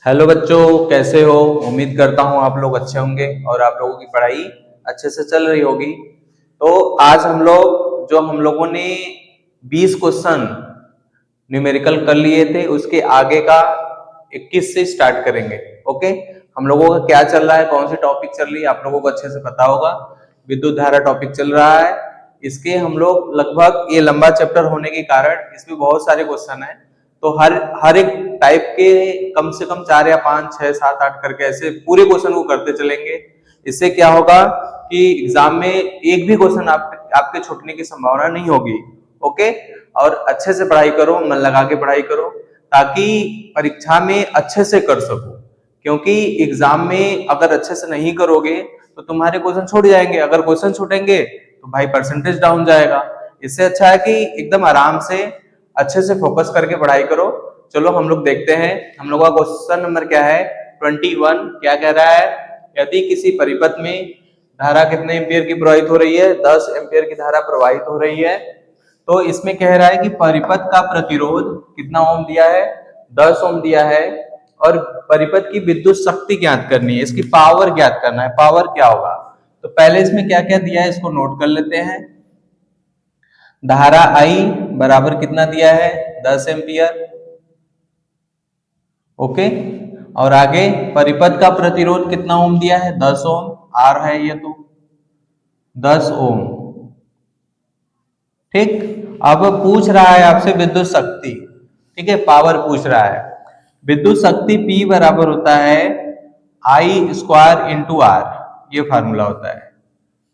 Hello बच्चों, कैसे हो। उम्मीद करता हूँ आप लोग अच्छे होंगे और आप लोगों की पढ़ाई अच्छे से चल रही होगी। तो आज हम लोगों ने 20 क्वेश्चन न्यूमेरिकल कर लिए थे, उसके आगे का 21 से स्टार्ट करेंगे। ओके, हम लोगों का क्या चल रहा है, कौन सी टॉपिक चल रही है, आप लोगों को अच्छे से पता होगा। विद्युत धारा टॉपिक चल रहा है। इसके हम लोग लगभग, ये लंबा चैप्टर होने के कारण इसमें बहुत सारे क्वेश्चन है, तो हर हर एक टाइप के कम से कम 4 या 5 6 7 8 करके ऐसे पूरे क्वेश्चन को करते चलेंगे। इससे क्या होगा कि एग्जाम में एक भी क्वेश्चन आपके छूटने की संभावना नहीं होगी। ओके, और अच्छे से पढ़ाई करो, मन लगा के पढ़ाई करो, ताकि परीक्षा में अच्छे से कर सको। क्योंकि एग्जाम में अगर अच्छे से नहीं करोगे तो तुम्हारे क्वेश्चन छूट जाएंगे। अगर क्वेश्चन छूटेंगे तो भाई परसेंटेज डाउन जाएगा। इससे अच्छा है कि एकदम आराम से अच्छे से फोकस करके पढ़ाई करो। चलो हम लोग देखते हैं, हम लोग का क्वेश्चन नंबर क्या है, 21। क्या कह रहा है, यदि किसी परिपथ में धारा कितने एम्पियर की प्रवाहित हो रही है, 10 एम्पियर की धारा प्रवाहित हो रही है। तो इसमें कह रहा है कि परिपथ का प्रतिरोध कितना ओम दिया है, 10 ओम दिया है, और परिपथ की विद्युत शक्ति ज्ञात करनी है, इसकी पावर ज्ञात करना है। पावर क्या होगा, तो पहले इसमें क्या क्या दिया है इसको नोट कर लेते हैं। धारा आई बराबर कितना दिया है, 10 एम्पियर। ओके, और आगे परिपथ का प्रतिरोध कितना ओम दिया है, 10 ओम। आर है ये, तो 10 ओम। ठीक, अब पूछ रहा है आपसे विद्युत शक्ति। ठीक है, पावर पूछ रहा है। विद्युत शक्ति P बराबर होता है आई स्क्वायर इंटू आर, ये फार्मूला होता है।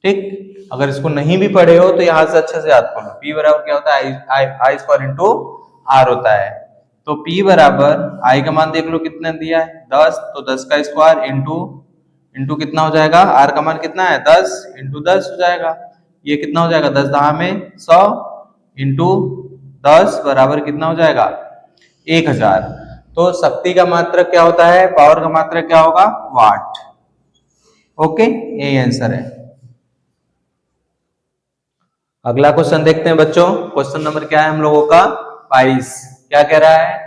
ठीक, अगर इसको नहीं भी पढ़े हो तो यहां से अच्छे से याद कर लो। P बराबर क्या होता है, आई स्क्वायर इंटू आर होता है। तो P बराबर आई का मान देख लो कितना दिया है, 10, तो 10 का स्क्वायर इंटू इंटू कितना हो जाएगा, आर का मान कितना है, 10 इंटू 10 हो जाएगा। ये कितना हो जाएगा, 10 दहा में 100 इंटू 10 बराबर कितना हो जाएगा, 1000। तो शक्ति का मात्रक क्या होता है, पावर का मात्रक क्या होगा, वाट। ओके, यही आंसर है। अगला क्वेश्चन देखते हैं बच्चों। क्वेश्चन नंबर क्या है हम लोगों का, 22। क्या कह रहा है,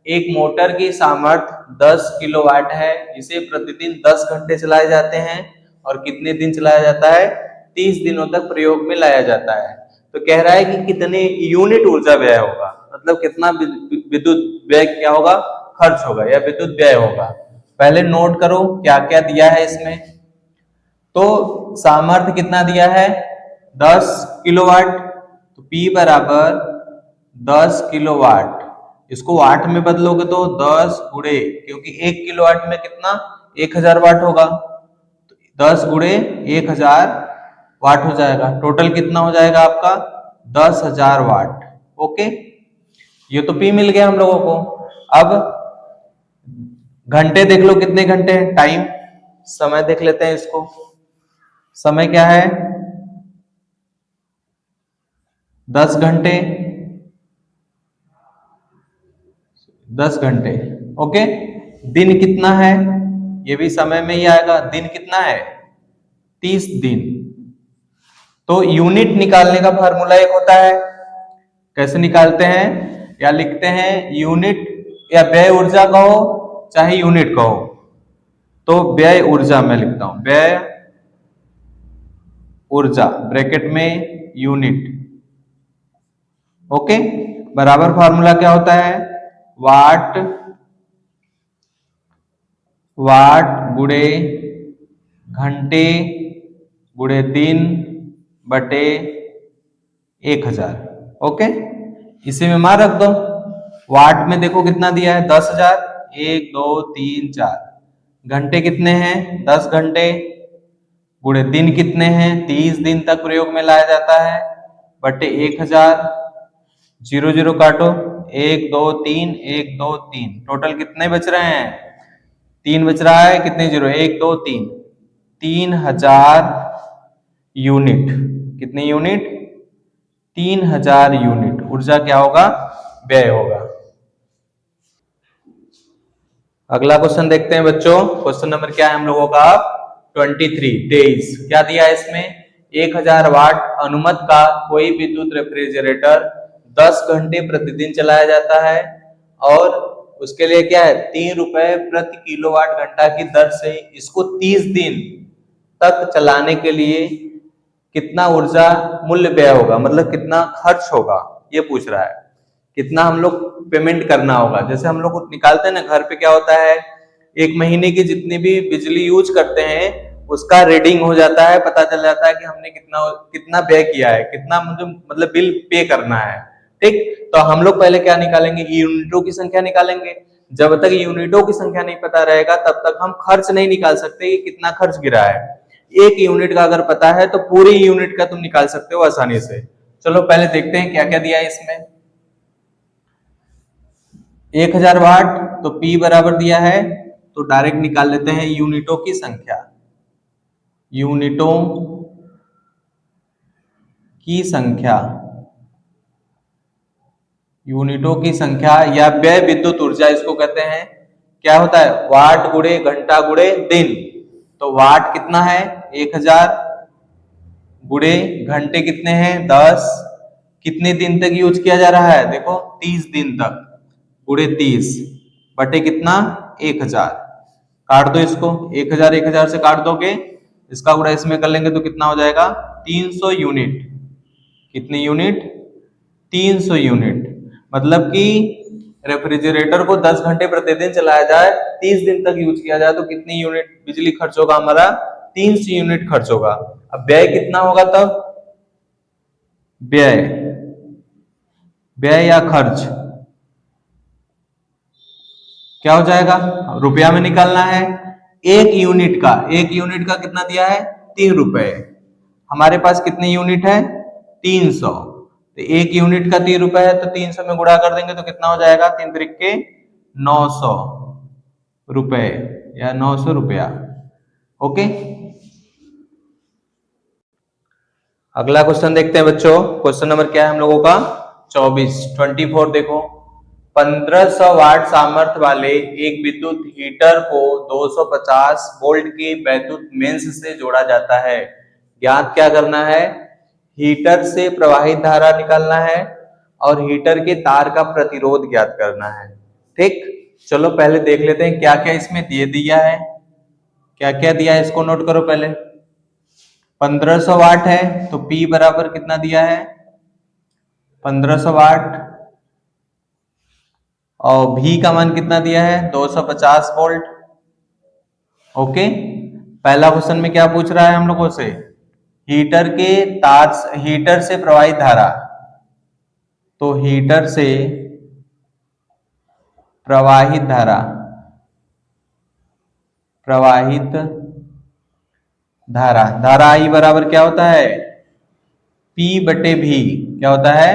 एक मोटर की सामर्थ्य 10 किलोवाट है, इसे प्रतिदिन 10 घंटे चलाए जाते हैं और कितने दिन चलाया जाता है, 30 दिनों तक प्रयोग में लाया जाता है। तो कह रहा है कि कितने यूनिट ऊर्जा व्यय होगा, मतलब कितना विद्युत व्यय क्या होगा, खर्च होगा या विद्युत व्यय होगा। पहले नोट करो क्या क्या दिया है इसमें। तो सामर्थ्य कितना दिया है, 10 किलोवाट। तो P बराबर 10 किलोवाट, इसको वाट में बदलोगे तो 10 गुणे, क्योंकि 1 किलोवाट में कितना, 1000 वाट होगा। तो 10 गुणे 1000 वाट हो जाएगा। टोटल कितना हो जाएगा आपका, 10,000 वाट। ओके, ये तो P मिल गया हम लोगों को। अब घंटे देख लो कितने घंटे हैं, टाइम, समय देख लेते हैं इसको। समय क्या है, 10 घंटे, 10 घंटे। ओके, दिन कितना है, ये भी समय में ही आएगा। दिन कितना है, 30 दिन। तो यूनिट निकालने का फार्मूला एक होता है, कैसे निकालते हैं या लिखते हैं, यूनिट या व्यय ऊर्जा कहो चाहे यूनिट कहो। तो व्यय ऊर्जा मैं लिखता हूं, व्यय ऊर्जा ब्रैकेट में यूनिट। ओके, बराबर फार्मूला क्या होता है, वाट, वाट गुणे घंटे गुणे दिन बटे 1000। ओके, इसी में मान रख दो। वाट में देखो कितना दिया है, 10,000, 1 2 3 4। घंटे कितने हैं, 10 घंटे, गुणे दिन कितने हैं, 30 दिन तक प्रयोग में लाया जाता है, बटे 1000। 0 0 काटो, 1 2 3, 1 2 3, टोटल कितने बच रहे हैं, 3 बच रहा है। कितने जीरो, 1 2 3, 3000 यूनिट। कितने यूनिट, 3000 यूनिट ऊर्जा क्या होगा, व्यय होगा। अगला क्वेश्चन देखते हैं बच्चों। क्वेश्चन नंबर क्या है हम लोगों का, 23। क्या दिया है इसमें, 1000 वाट अनुमत का कोई विद्युत रेफ्रिजरेटर 10 घंटे प्रतिदिन चलाया जाता है और उसके लिए क्या है, 3 रुपए प्रति किलोवाट घंटा की दर से इसको 30 दिन तक चलाने के लिए कितना ऊर्जा मूल्य व्यय होगा, मतलब कितना खर्च होगा, ये पूछ रहा है। कितना हम लोग पेमेंट करना होगा। जैसे हम लोग निकालते हैं ना, घर पे क्या होता है, एक महीने की जितनी भी बिजली यूज करते हैं उसका रीडिंग हो जाता है, पता चल जाता है कि हमने कितना कितना व्यय किया है, कितना मुझे मतलब बिल पे करना है। ठीक, तो हम लोग पहले क्या निकालेंगे, यूनिटों की संख्या निकालेंगे। जब तक यूनिटों की संख्या नहीं पता रहेगा तब तक हम खर्च नहीं निकाल सकते कि कितना खर्च गिरा है। एक यूनिट का अगर पता है तो पूरी यूनिट का तुम निकाल सकते हो आसानी से। चलो पहले देखते हैं क्या क्या दिया है इसमें। 1000 वाट, तो P बराबर दिया है, तो डायरेक्ट निकाल लेते हैं यूनिटों की संख्या। यूनिटों की संख्या, यूनिटों की संख्या या व्यय विद्युत ऊर्जा इसको कहते हैं। क्या होता है, वाट गुणे घंटा गुणे दिन। तो वाट कितना है 1000, गुणे घंटे कितने हैं 10, कितने दिन तक यूज किया जा रहा है, देखो 30 दिन तक, गुणे 30 बटे कितना 1000। काट दो इसको, 1000 1000 से काट दोगे, इसका गुणा इसमें कर लेंगे तो कितना हो जाएगा 300 यूनिट। कितनी यूनिट, 300 यूनिट। मतलब कि रेफ्रिजरेटर को 10 घंटे प्रतिदिन चलाया जाए, 30 दिन तक यूज किया जाए तो कितनी यूनिट बिजली खर्च होगा हमारा, 300 यूनिट खर्च होगा। अब व्यय कितना होगा तब, व्यय, व्यय या खर्च क्या हो जाएगा, रुपया में निकालना है। एक यूनिट का, एक यूनिट का कितना दिया है 3 रुपए, हमारे पास कितनी यूनिट है 300, तो एक यूनिट का 3 रुपए है तो 300 में गुणा कर देंगे तो कितना हो जाएगा, 3 त्रिके 900 रुपए या 900 रुपया। ओके, अगला क्वेश्चन देखते हैं बच्चों। क्वेश्चन नंबर क्या है हम लोगों का 24 देखो। 1500 वाट सामर्थ्य वाले एक विद्युत हीटर को 250 वोल्ट की वैद्युत मेंस से जोड़ा जाता है। ज्ञात क्या करना है, हीटर से प्रवाहित धारा निकालना है और हीटर के तार का प्रतिरोध ज्ञात करना है। ठीक, चलो पहले देख लेते हैं क्या क्या इसमें दे दिया है। क्या क्या दिया है इसको नोट करो पहले। 1500 वाट है तो P बराबर कितना दिया है 1500 वाट, और V का मान कितना दिया है 250 वोल्ट। ओके, पहला क्वेश्चन में क्या पूछ रहा है हम लोगों से, हीटर के तार, हीटर से प्रवाहित धारा, तो हीटर से प्रवाहित धारा, प्रवाहित धारा, धारा I बराबर क्या होता है P बटे V, क्या होता है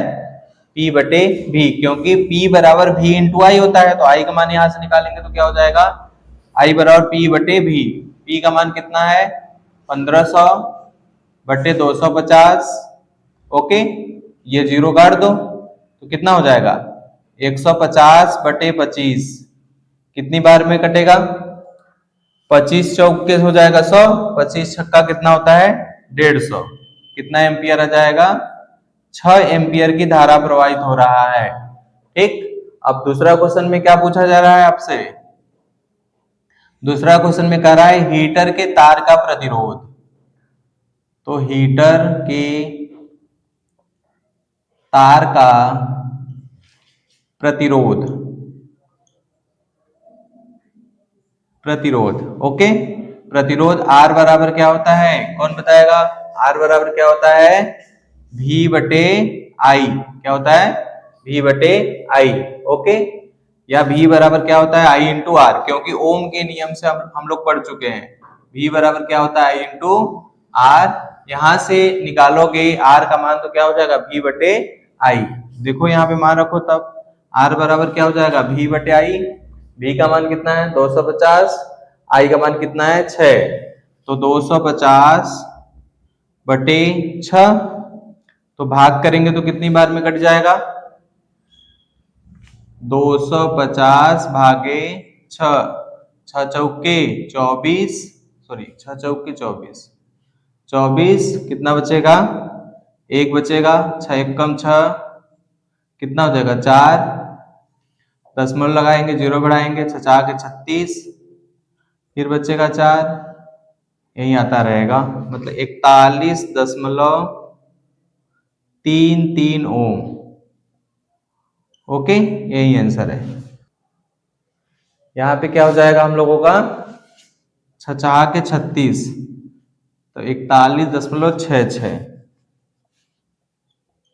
P बटे V, क्योंकि P बराबर V इंटू I होता है, तो I का मान यहां से निकालेंगे तो क्या हो जाएगा I बराबर P बटे V। P का मान कितना है 1500 बटे 250। ओके, ये जीरो काट दो तो कितना हो जाएगा 150 बटे 25, कितनी बार में कटेगा 25 चौक के हो जाएगा 100, 25 छक्का कितना होता है 150, कितना एम्पियर आ जाएगा 6 एम्पियर की धारा प्रवाहित हो रहा है। ठीक, अब दूसरा क्वेश्चन में क्या पूछा जा रहा है आपसे, दूसरा क्वेश्चन में कह रहा है हीटर के तार का प्रतिरोध, तो हीटर के तार का प्रतिरोध, प्रतिरोध। ओके, प्रतिरोध R बराबर क्या होता है, कौन बताएगा, R बराबर क्या होता है V बटे I, क्या होता है V बटे I। ओके, या V बराबर क्या होता है I इंटू R, क्योंकि ओम के नियम से हम लोग पढ़ चुके हैं, V बराबर क्या होता है I इंटू R। यहां से निकालोगे R का मान तो क्या हो जाएगा V बटे I, देखो यहाँ पे मान रखो, तब R बराबर क्या हो जाएगा V बटे I। V का मान कितना है 250, I का मान कितना है 6, तो 250 बटे 6, तो भाग करेंगे तो कितनी बार में कट जाएगा 250 भागे 6, 6 चौके 24, सॉरी 6 चौके 24, 24 कितना बचेगा 1 बचेगा, 6 एक कम 6, कितना हो जाएगा 4, दशमलव लगाएंगे, 0 बढ़ाएंगे, 6 के 36, फिर बचेगा 4, यही आता रहेगा, मतलब 41.33 ओम। ओके, यही आंसर है। यहाँ पे क्या हो जाएगा हम लोगों का, 6 के 36, तो 41.66,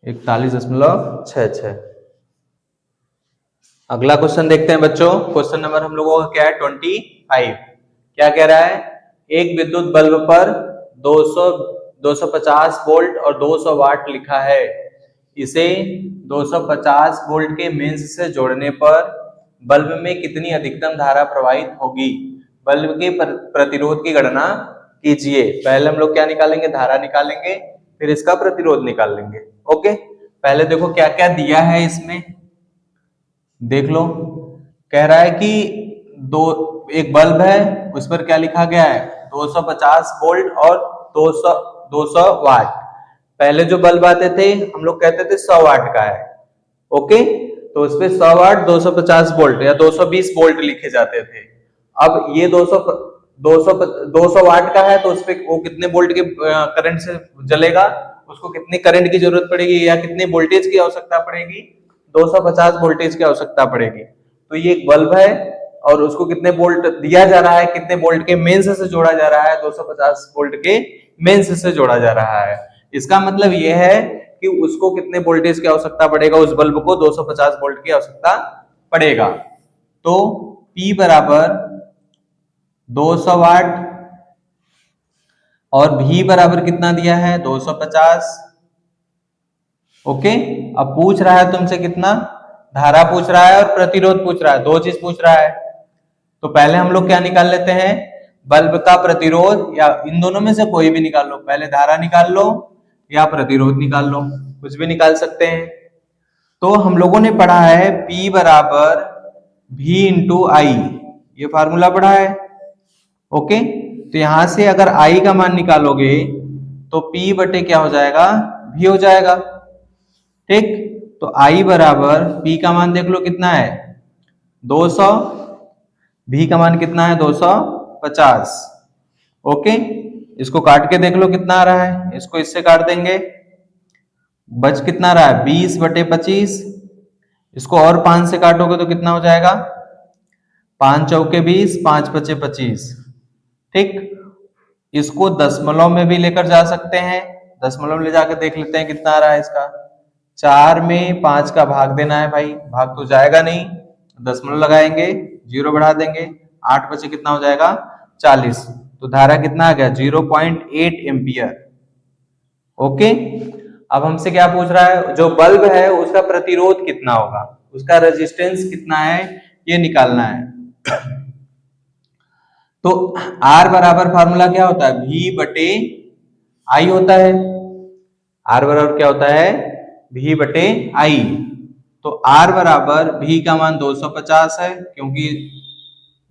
41.66। अगला क्वेश्चन देखते हैं बच्चों। क्वेश्चन नंबर हम लोगों का क्या है, 25। क्या कह रहा है, एक विद्युत बल्ब पर 250 वोल्ट और 200 वाट लिखा है। इसे 250 वोल्ट के मेंस से जोड़ने पर बल्ब में कितनी अधिकतम धारा प्रवाहित होगी। बल्ब के प्रतिरोध की गणना कीजिए। पहले हम लोग क्या निकालेंगे, धारा निकालेंगे, फिर इसका प्रतिरोध निकाल लेंगे। ओके, पहले देखो क्या क्या दिया है इसमें, देख लो। कह रहा है कि एक बल्ब है, उस पर क्या लिखा गया है, 250 वोल्ट और 200 वाट। पहले जो बल्ब आते थे हम लोग कहते थे 100 वाट का है। ओके, तो उस पे 100 वाट 250 वोल्ट या 220 वोल्ट लिखे जाते थे। अब ये 200 वाट का है, तो उस पे वो कितने वोल्ट के करंट से जलेगा, उसको कितने करंट की जरूरत पड़ेगी या कितने वोल्टेज की आवश्यकता पड़ेगी, 250 वोल्टेज की आवश्यकता पड़ेगी। तो ये एक बल्ब है और उसको कितने वोल्ट दिया जा रहा है, कितने वोल्ट के मेंस से जोड़ा जा रहा है, 250 वोल्ट के मेंस से जोड़ा जा रहा है। इसका मतलब यह है कि उसको कितने वोल्टेज की आवश्यकता पड़ेगा, उस बल्ब को 250 वोल्ट की आवश्यकता पड़ेगा। तो P बराबर 200 वाट और V बराबर कितना दिया है, 250। ओके, अब पूछ रहा है तुमसे कितना, धारा पूछ रहा है और प्रतिरोध पूछ रहा है, दो चीज पूछ रहा है। तो पहले हम लोग क्या निकाल लेते हैं, बल्ब का प्रतिरोध, या इन दोनों में से कोई भी निकाल लो। पहले धारा निकाल लो या प्रतिरोध निकाल लो, कुछ भी निकाल सकते हैं। तो हम लोगों ने पढ़ा है P बराबर V इंटू आई, ये फार्मूला पढ़ा है। ओके, तो यहां से अगर I का मान निकालोगे तो P बटे क्या हो जाएगा, V हो जाएगा। ठीक, तो I बराबर P का मान देख लो कितना है, 200, V का मान कितना है, 250। ओके, इसको काट के देख लो कितना आ रहा है, इसको इससे काट देंगे, बच कितना रहा है, 20 बटे 25। इसको और 5 से काटोगे तो कितना हो जाएगा, 5 चौके 20, 5 बचे 25। ठीक, इसको दशमलव में भी लेकर जा सकते हैं, दशमलव ले जाकर देख लेते हैं कितना आ रहा है इसका। 4 में 5 का भाग देना है भाई, भाग तो जाएगा नहीं, दशमलव लगाएंगे, 0 बढ़ा देंगे, 8 बचे कितना हो जाएगा, 40। तो धारा कितना आ गया, 0.8 एम्पियर। ओके, अब हमसे क्या पूछ रहा है, जो बल्ब है उसका प्रतिरोध कितना होगा, उसका रेजिस्टेंस कितना है, ये निकालना है। तो R बराबर फार्मूला क्या होता है, V बटे I होता है। R बराबर क्या होता है, V बटे I। तो R बराबर V का मान 250 है, क्योंकि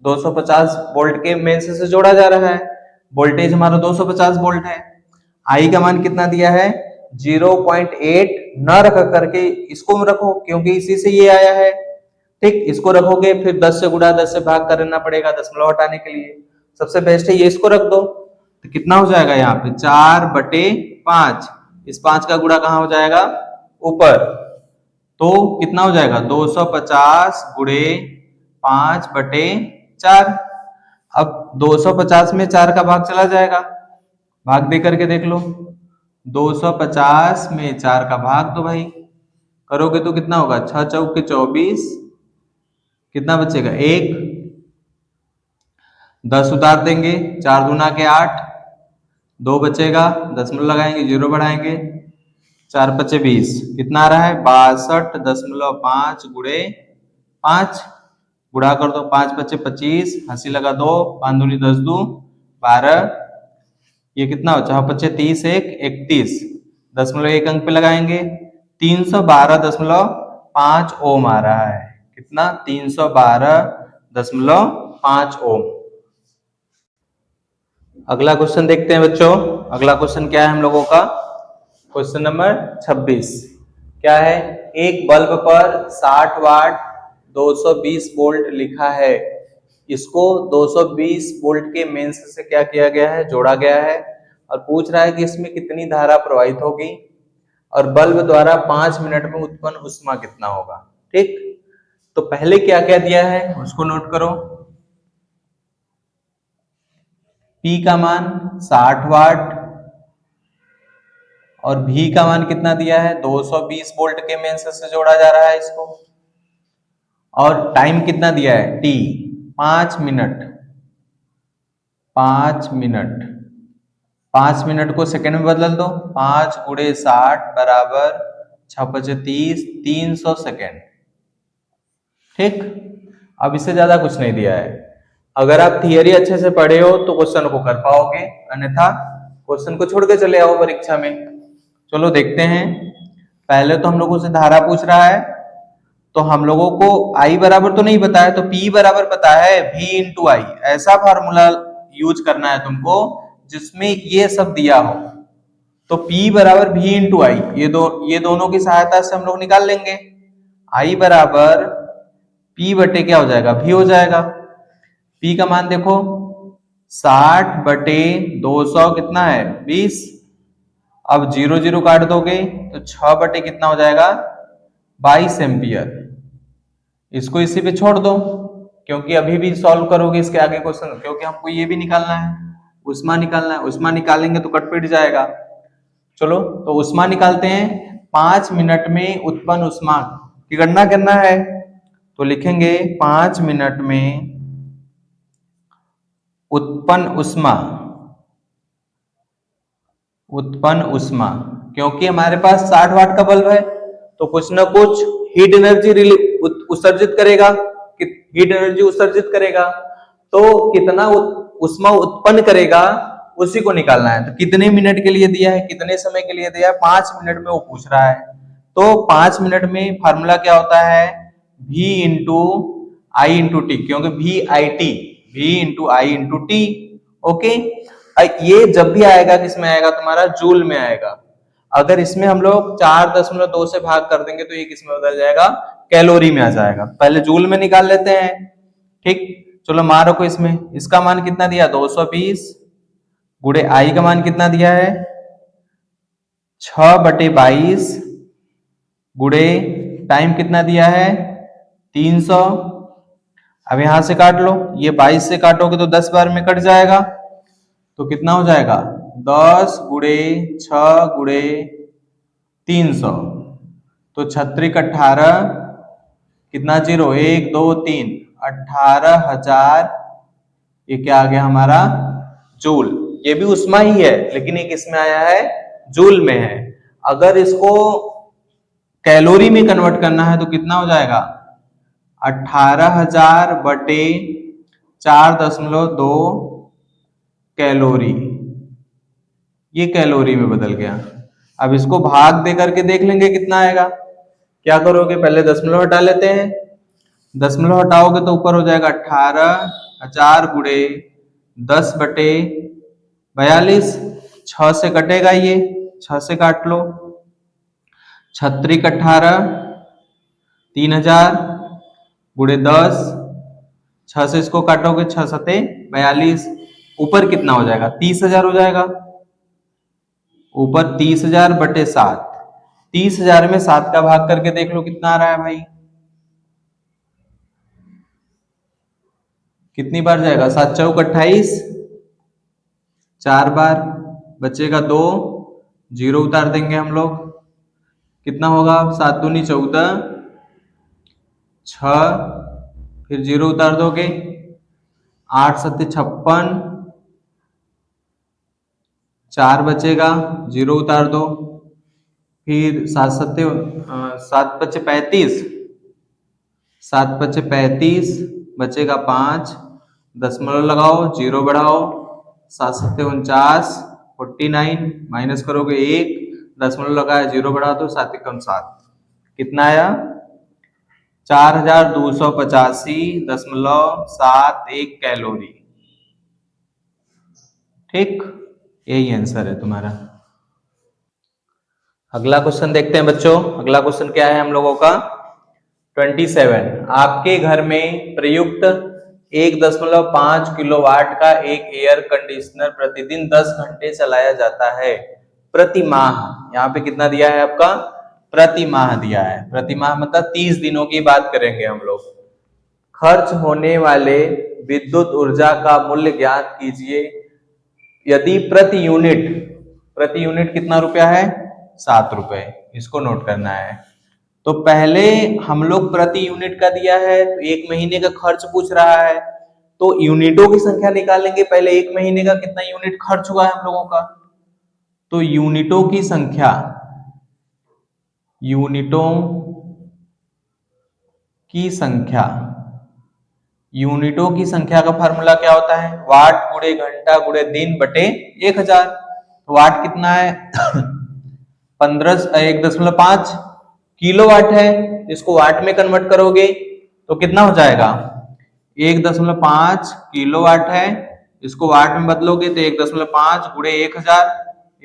250 वोल्ट के मेंस से जोड़ा जा रहा है, वोल्टेज हमारा 250 वोल्ट है। I का मान कितना दिया है, 0.8 न रख करके इसको रखो, क्योंकि इसी से ये आया है। ठीक, इसको रखोगे फिर 10 से गुणा 10 से भाग करना पड़ेगा दशमलव हटाने के लिए। सबसे बेस्ट है ये इसको रख दो, तो कितना हो जाएगा यहाँ पे 4 बटे 5। इस 5 का गुणा कहाँ हो जाएगा, ऊपर, तो कितना हो जाएगा 250 गुणे 5 बटे 4। अब 250 में 4 का भाग चला जाएगा, भाग दे करके देख लो, 250 में 4 का भाग दो भाई, करोगे तो कितना होगा, 6 चौके 24, कितना बचेगा 1, 10 उतार देंगे, 4 दूना के 8, 2 बचेगा, दशमलव लगाएंगे, 0 बढ़ाएंगे, 4 बचे 20, कितना आ रहा है 62.5 गुणे 5, गुणा कर दो, 5 बचे 25, हंसी लगा 2, 5 दूनी 10 दो 12, ये कितना हो, 4 बचे 30, 1 31, दशमलव एक अंक पे लगाएंगे, 312.5 ओम आ रहा है। कितना, 312.5 ओम। अगला क्वेश्चन देखते हैं बच्चों। अगला क्वेश्चन क्या है हम लोगों का, क्वेश्चन नंबर 26। क्या है, एक बल्ब पर 60 वाट 220 वोल्ट लिखा है, इसको 220 वोल्ट के मेंस से क्या किया गया है, जोड़ा गया है, और पूछ रहा है कि इसमें कितनी धारा प्रवाहित होगी और बल्ब द्वारा 5 मिनट में उत्पन्न ऊष्मा कितना होगा। ठीक, तो पहले क्या क्या दिया है उसको नोट करो। P का मान 60 वाट और V का मान कितना दिया है, 220 वोल्ट के मेंस से जोड़ा जा रहा है इसको, और टाइम कितना दिया है, T 5 मिनट। 5 मिनट, 5 मिनट को सेकंड में बदल दो, 5 गुणे 60 बराबर 6 30, 300 सेकेंड। ठीक, अब इससे ज्यादा कुछ नहीं दिया है। अगर आप थियरी अच्छे से पढ़े हो तो क्वेश्चन को कर पाओगे, अन्यथा क्वेश्चन को छोड़ के चले आओ परीक्षा में। चलो देखते हैं। पहले तो हम लोगों से धारा पूछ रहा है, तो हम लोगों को I बराबर तो नहीं पता है, तो P बराबर पता है V इंटू आई। ऐसा फॉर्मूला यूज करना है तुमको जिसमें ये सब दिया हो। तो P बराबर V इंटू आई, ये दोनों की सहायता से हम लोग निकाल लेंगे। I बराबर P बटे क्या हो जाएगा, V हो जाएगा। P का मान देखो 60 बटे 200 कितना है, 20। अब 0 0 काट दोगे तो 6 बटे कितना हो जाएगा, 22 एम्पियर। इसको इसी पे छोड़ दो, क्योंकि अभी भी सॉल्व करोगे इसके आगे क्वेश्चन, क्योंकि हमको ये भी निकालना है, उष्मा निकालना है। उष्मा निकालेंगे तो कट पिट जाएगा। चलो तो उष्मा निकालते हैं। 5 मिनट में उत्पन्न उष्मा की गणना करना है, तो लिखेंगे 5 मिनट में उत्पन्न उष्मा, उत्पन्न उष्मा, क्योंकि हमारे पास 60 वाट का बल्ब है तो कुछ ना कुछ हीट एनर्जी उत्सर्जित करेगा, हीट एनर्जी उत्सर्जित करेगा, तो कितना उष्मा उत्पन्न करेगा उसी को निकालना है। तो कितने मिनट के लिए दिया है, कितने समय के लिए दिया है, 5 मिनट में वो पूछ रहा है। तो 5 मिनट में फार्मूला क्या होता है, V इंटू आई इंटू टी, क्योंकि V इंटू आई इंटू टी। ओके, ये जब भी आएगा किसमें आएगा, तुम्हारा जूल में आएगा। अगर इसमें हम लोग 4.2 से भाग कर देंगे तो ये किसमें बदल जाएगा, कैलोरी में आ जाएगा। पहले जूल में निकाल लेते हैं। ठीक, चलो मारो को इसमें, इसका मान कितना दिया, 220 गुणे आई का मान कितना दिया है, 6 बटे 22 गुणे टाइम कितना दिया है, 300। अब यहां से काट लो, ये 22 से काटोगे तो 10 बार में कट जाएगा, तो कितना हो जाएगा, 10 गुणे 6 गुणे 300, तो 36 18 कितना, 0 1 2 3, 18,000। ये क्या आ गया हमारा, जूल। ये भी उष्मा ही है, लेकिन ये किसमें आया है, जूल में है। अगर इसको कैलोरी में कन्वर्ट करना है तो कितना हो जाएगा, 18,000 बटे 4.2 कैलोरी। ये कैलोरी में बदल गया। अब इसको भाग दे करके देख लेंगे कितना आएगा। क्या करोगे, पहले दशमलव हटा लेते हैं। दशमलव हटाओगे तो ऊपर हो जाएगा 18,000 गुणे 10 बटे 42। 6 से कटेगा, ये 6 से काट लो, 36 18 3000 गुणे 10, 6 से इसको काटोगे, 6 सते 42। ऊपर कितना हो जाएगा, 30,000 हो जाएगा। ऊपर 30,000 बटे 7, 30,000 में 7 का भाग करके देख लो कितना आ रहा है भाई, कितनी बार जाएगा, 7 चौक 28, 4 बार बचेगा 2, 0 उतार देंगे हम लोग, कितना होगा, 7 दूनी 14, 6, फिर 0 उतार दोगे, 8 सत्ते 56, 4 बचेगा, 0 उतार दो, फिर 7 सत्ते 7 बचे 35, 7 बचे 35, बचेगा 5, दशमलव लगाओ, 0 बढ़ाओ, 7 सत्ते 49, 49 माइनस करोगे 1, दशमलव लगाया, 0 बढ़ा दो, 7 एकम 7, कितना आया, 4285.71 कैलोरी। ठीक, यही आंसर है तुम्हारा। अगला क्वेश्चन देखते हैं बच्चों। अगला क्वेश्चन क्या है हम लोगों का, 27 आपके घर में प्रयुक्त 1.5 किलोवाट का एक एयर कंडीशनर प्रतिदिन 10 घंटे चलाया जाता है प्रति माह। यहाँ पे कितना दिया है आपका? प्रति माह दिया है। प्रति माह मतलब 30 दिनों की बात करेंगे हम लोग। खर्च होने वाले विद्युत ऊर्जा का मूल्य ज्ञात कीजिए यदि प्रति यूनिट कितना रुपया है? 7 रुपए। इसको नोट करना है। तो पहले हम लोग प्रति यूनिट का दिया है, तो एक महीने का खर्च पूछ रहा है, तो यूनिटों की संख्या निकालेंगे। पहले एक महीने का कितना यूनिट खर्च हुआ है हम लोगों का, तो यूनिटों की संख्या का फार्मूला क्या होता है? वाट गुणे घंटा गुणे दिन बटे 1000। वाट कितना है? 1.5 किलोवाट है। इसको वाट में कन्वर्ट करोगे तो कितना हो जाएगा? 1.5 किलोवाट है, इसको वाट में बदलोगे तो 1.5 गुणे 1000,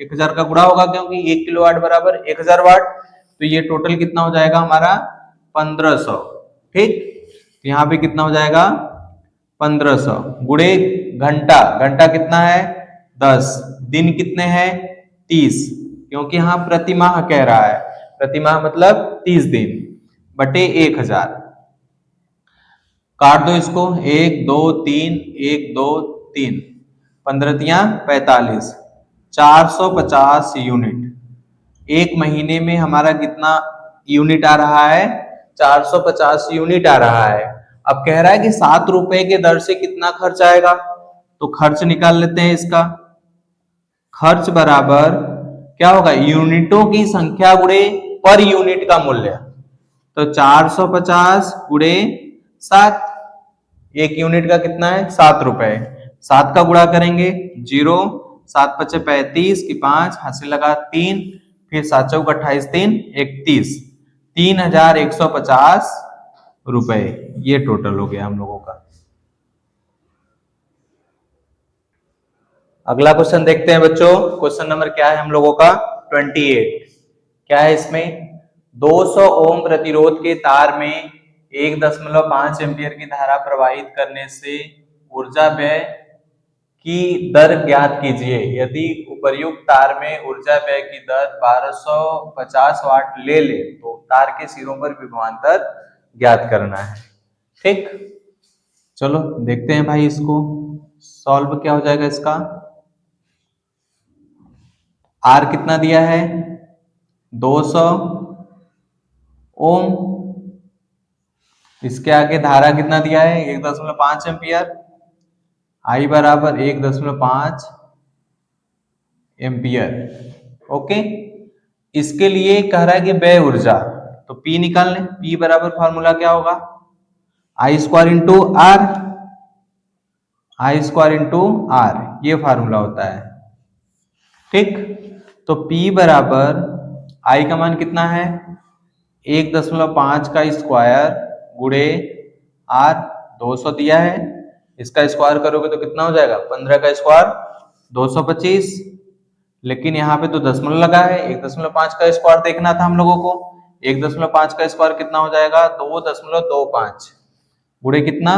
1000 का गुणा होगा क्योंकि 1 किलोवाट बराबर 1000 वाट। तो ये टोटल कितना हो जाएगा हमारा? 1500। ठीक, यहाँ पे कितना हो जाएगा? 1500 गुणे घंटा कितना है? 10। दिन कितने हैं? 30, क्योंकि यहाँ प्रति माह कह रहा है। प्रति माह मतलब 30 दिन बटे 1000। काट दो इसको, 1 2 3 1 2 3, 15 तिया 45, 450 यूनिट। एक महीने में हमारा कितना यूनिट आ रहा है? 450 यूनिट आ रहा है। अब कह रहा है कि 7 रुपए के दर से कितना खर्च आएगा, तो खर्च निकाल लेते हैं इसका। खर्च बराबर क्या होगा? यूनिटों की संख्या गुणे पर यूनिट का मूल्य। तो 450 गुणे 7, एक यूनिट का कितना है? 7 रुपए। 7 का गुणा करेंगे 0, 7 पचे 35 की 5 हाथ से लगा 3, फिर 7 चौक 28 3 31, 3150 रुपए। ये टोटल हो गया हम लोगों का। अगला क्वेश्चन देखते हैं बच्चों। क्वेश्चन नंबर क्या है हम लोगों का? 28। क्या है इसमें? 200 ओम प्रतिरोध के तार में 1.5 एम्पियर की धारा प्रवाहित करने से ऊर्जा व्यय की दर ज्ञात कीजिए यदि उपर्युक्त तार में ऊर्जा व्यय की दर 1250 वाट ले तो तार के सिरों पर विभवांतर ज्ञात करना है। ठीक, चलो देखते हैं भाई इसको सॉल्व क्या हो जाएगा इसका। आर कितना दिया है? 200 ओम। इसके आगे धारा कितना दिया है? 1.5 एम्पियर। आई बराबर 1.5 एम्पियर। ओके, इसके लिए कह रहा है कि व्यय ऊर्जा, तो P निकाल लें। P बराबर फॉर्मूला क्या होगा? आई स्क्वायर इंटू आर। ये फार्मूला होता है। ठीक, तो P बराबर I का मान कितना है? 1.5 का स्क्वायर गुणे R, 200 दिया है, इसका स्क्वायर करोगे तो कितना हो जाएगा? 15 का स्क्वायर 225। लेकिन यहाँ पे तो दशमलव लगा है, 1.5 का स्क्वायर देखना था हम लोगों को। 1.5 का स्क्वायर कितना हो जाएगा? 2.25 गुणे कितना?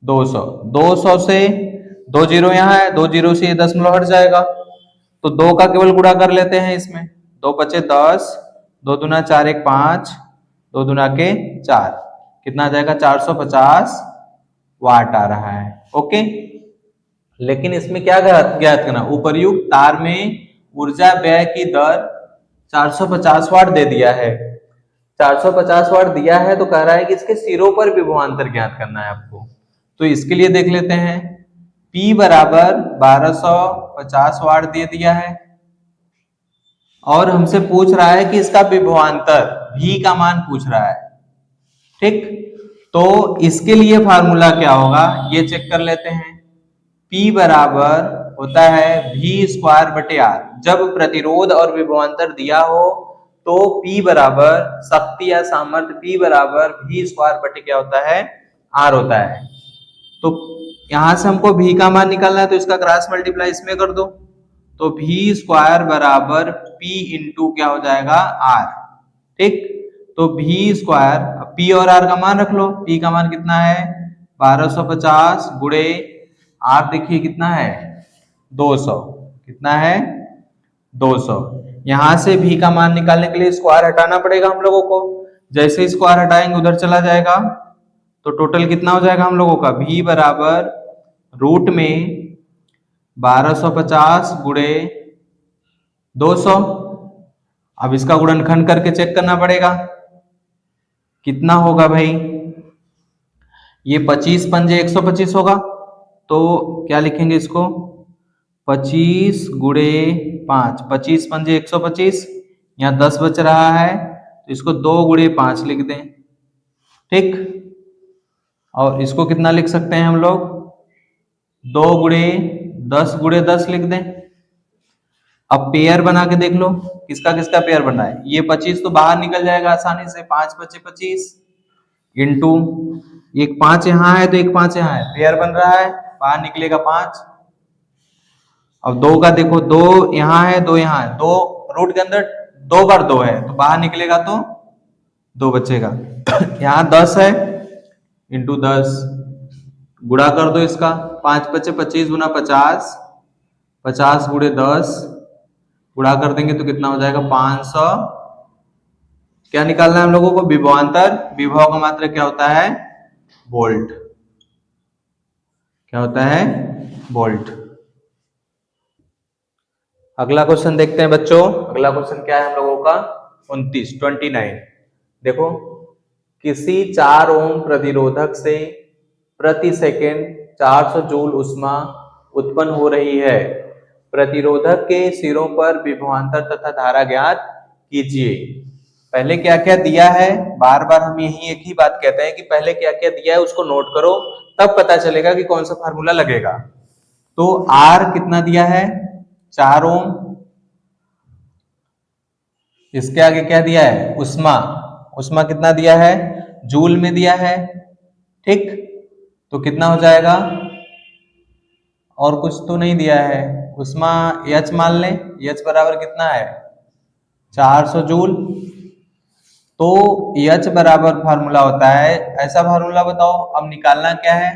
200। 200 से 2 जीरो यहाँ है, 2 जीरो से ये दशमलव हट जाएगा, तो 2 का केवल गुणा कर लेते हैं इसमें। 2 पचे 10, 2 दूना 4 1 5, 2 दूना के 4, कितना आ जाएगा? 450 वाट आ रहा है। ओके, लेकिन इसमें क्या ज्ञात करना? उपर्युक्त तार में ऊर्जा व्यय की दर 450 वाट दे दिया है। 450 वाट दिया है तो कह रहा है कि इसके सिरों पर विभवांतर ज्ञात करना है आपको। तो इसके लिए देख लेते हैं। P बराबर 1250 वाट दे दिया है और हमसे पूछ रहा है कि इसका विभवांतर V का मान पूछ रहा है। ठीक, तो इसके लिए फार्मूला क्या होगा ये चेक कर लेते हैं। P बराबर होता है V स्क्वायर बटे R। जब प्रतिरोध और विभवांतर दिया हो तो P बराबर शक्ति या सामर्थ्य P बराबर V स्क्वायर बटे क्या होता है? R होता है। तो यहां से हमको V का मान निकालना है, तो इसका क्रॉस मल्टीप्लाई इसमें कर दो, तो V स्क्वायर बराबर P इंटू क्या हो जाएगा? R। ठीक, तो V स्क्वायर P और R का मान रख लो। P का मान कितना है 1250 गुणे R देखिए कितना है 200, कितना है 200। यहां से V का मान निकालने के लिए स्क्वायर हटाना पड़ेगा हम लोगों को। जैसे स्क्वायर हटाएंगे उधर चला जाएगा, तो टोटल कितना हो जाएगा हम लोगों का V बराबर रूट में 1250 गुणे 200। अब इसका गुणनखंड करके चेक करना पड़ेगा कितना होगा भाई। ये 25 पंजे 125 होगा, तो क्या लिखेंगे इसको 25 गुणे 5, 25 पंजे 125, यहाँ 10 बच रहा है तो इसको 2 गुणे 5 लिख दें, ठीक। और इसको कितना लिख सकते हैं हम लोग 2 गुणे 10 गुणे 10 लिख दें। अब पेयर बना के देख लो किसका किसका पेयर बना है। ये 25 तो बाहर निकल जाएगा आसानी से, 5 बचे 25 इंटू एक 5 यहाँ है तो एक 5 यहाँ है, पेयर बन रहा है, बाहर निकलेगा 5। अब 2 का देखो 2 यहाँ है 2 यहाँ है, 2 रूट के अंदर 2 बार 2 है तो बाहर निकलेगा तो 2 बचेगा। यहाँ 10 है इंटू 10 गुणा कर दो इसका, 5 बचे 25 गुना 50, 50 गुणे 10 गुणा कर देंगे तो कितना हो जाएगा 500। क्या निकालना है हम लोगों को विभवांतर। विभव का मात्रा क्या होता है वोल्ट, क्या होता है वोल्ट। अगला क्वेश्चन देखते हैं बच्चों। अगला क्वेश्चन क्या है हम लोगों का 29। देखो किसी 4 ओम प्रतिरोधक से प्रति सेकेंड 400 जूल ऊष्मा उत्पन्न हो रही है। प्रतिरोधक के सिरों पर विभवांतर तथा धारा ज्ञात कीजिए। पहले क्या क्या दिया है, बार बार हम यही एक ही बात कहते हैं कि पहले क्या क्या दिया है उसको नोट करो, तब पता चलेगा कि कौन सा फार्मूला लगेगा। तो R कितना दिया है 4 ओम, इसके आगे क्या दिया है उष्मा, उष्मा कितना दिया है जूल में दिया है, ठीक। तो कितना हो जाएगा, और कुछ तो नहीं दिया है, उष्मा H मान लें, H बराबर कितना है 400 जूल। तो H बराबर फार्मूला होता है, ऐसा फार्मूला बताओ। अब निकालना क्या है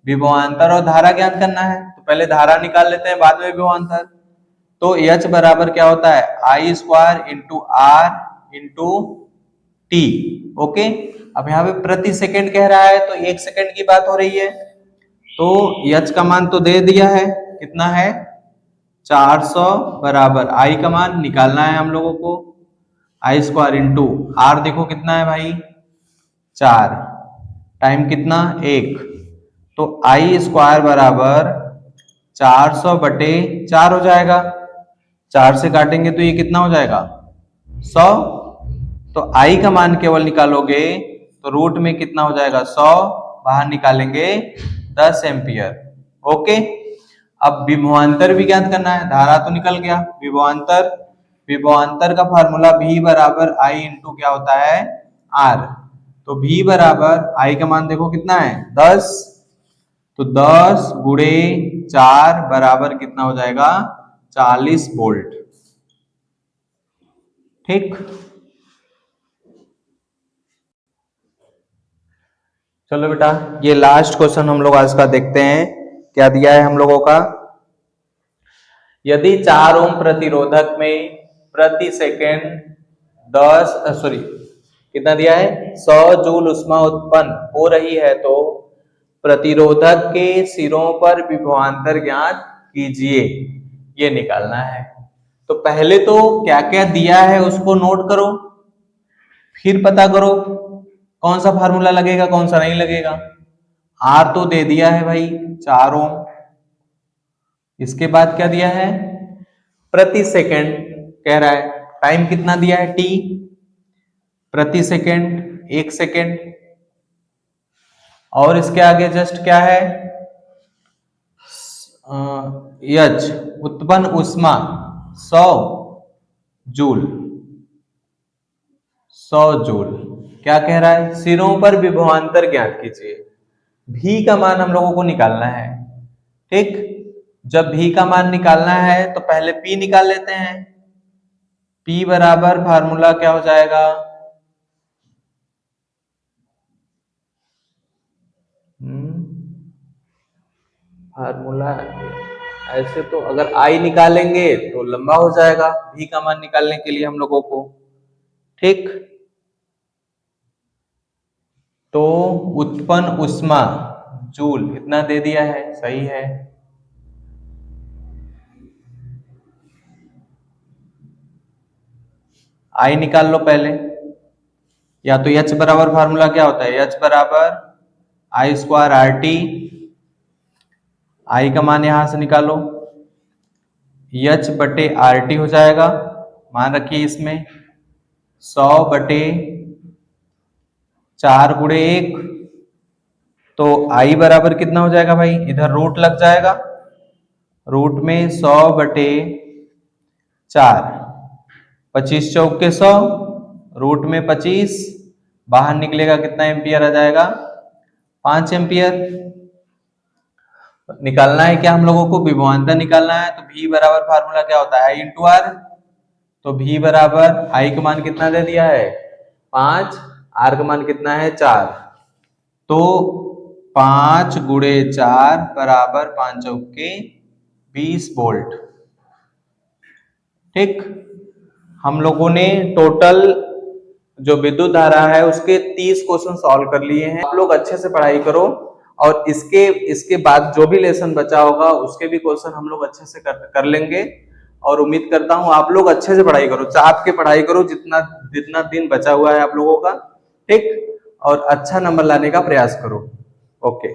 विभवांतर और धारा ज्ञात करना है, तो पहले धारा निकाल लेते हैं बाद में विभवांतर। तो H बराबर क्या होता है I square into R into T, okay. अब यहाँ पे प्रति सेकंड कह रहा है तो 1 सेकंड की बात हो रही है, तो H का मान तो दे दिया है कितना है 400 बराबर I का मान निकालना है हम लोगों को, I स्क्वायर इंटू R देखो कितना है भाई 4, टाइम कितना 1, तो I स्क्वायर बराबर 400 बटे 4 हो जाएगा। 4 से काटेंगे तो ये कितना हो जाएगा 100, तो I का मान केवल निकालोगे तो रूट में कितना हो जाएगा 100, बाहर निकालेंगे 10 एम्पियर, ओके। अब विभवांतर भी ज्ञात करना है, धारा तो निकल गया, विभवांतर, विभवांतर का फार्मूला V बराबर I इंटू क्या होता है R। तो V बराबर I का मान देखो कितना है 10, तो 10 गुणे 4 बराबर कितना हो जाएगा 40 वोल्ट, ठीक। चलो बेटा ये लास्ट क्वेश्चन हम लोग आज का देखते हैं, क्या दिया है हम लोगों का। यदि 4 ओम प्रतिरोधक में प्रति सेकेंड 10 कितना दिया है 100 जूल ऊष्मा उत्पन्न हो रही है, तो प्रतिरोधक के सिरों पर विभवांतर ज्ञात कीजिए, ये निकालना है। तो पहले तो क्या क्या दिया है उसको नोट करो, फिर पता करो कौन सा फार्मूला लगेगा कौन सा नहीं लगेगा। R तो दे दिया है भाई 4 ओम, इसके बाद क्या दिया है प्रति सेकंड कह रहा है, टाइम कितना दिया है T, प्रति सेकंड 1 सेकंड, और इसके आगे जस्ट क्या है H उत्पन्न ऊष्मा 100 जूल, 100 जूल। क्या कह रहा है सिरों पर विभवांतर ज्ञात कीजिए, V का मान हम लोगों को निकालना है, ठीक। जब V का मान निकालना है तो पहले P निकाल लेते हैं। P बराबर फार्मूला क्या हो जाएगा फार्मूला ऐसे तो अगर आई निकालेंगे तो लंबा हो जाएगा भी का मान निकालने के लिए हम लोगों को। ठीक, तो उत्पन्न उष्मा जूल इतना दे दिया है, सही है। आई निकाल लो पहले, या तो एच बराबर फार्मूला क्या होता है, एच बराबर आई स्क्वायर आर टी। आई का मान यहां से निकालो, एच बटे आर टी हो जाएगा, मान रखिए इसमें 100/4 × 1, तो आई बराबर कितना हो जाएगा भाई, इधर रूट लग जाएगा, रूट में 100/4, 25 चौक के 100, रूट में 25, बाहर निकलेगा कितना एम्पियर आ जाएगा, 5 एम्पियर। निकालना है क्या हम लोगों को, विभवांतर निकालना है, तो V बराबर फार्मूला क्या होता है, I इंटू आर। तो V बराबर I का मान कितना दे दिया है 5, R का मान कितना है 4, तो 5 × 4 बराबर 5 चौके 20 वोल्ट। ठीक, हम लोगों ने टोटल जो विद्युत धारा है उसके 30 क्वेश्चन सॉल्व कर लिए हैं। आप लोग अच्छे से पढ़ाई करो और इसके बाद जो भी लेसन बचा होगा उसके भी क्वेश्चन हम लोग अच्छे से कर लेंगे। और उम्मीद करता हूं आप लोग अच्छे से पढ़ाई करो, चाप के पढ़ाई करो जितना जितना दिन बचा हुआ है आप लोगों का। ठीक, और अच्छा नंबर लाने का प्रयास करो। ओके।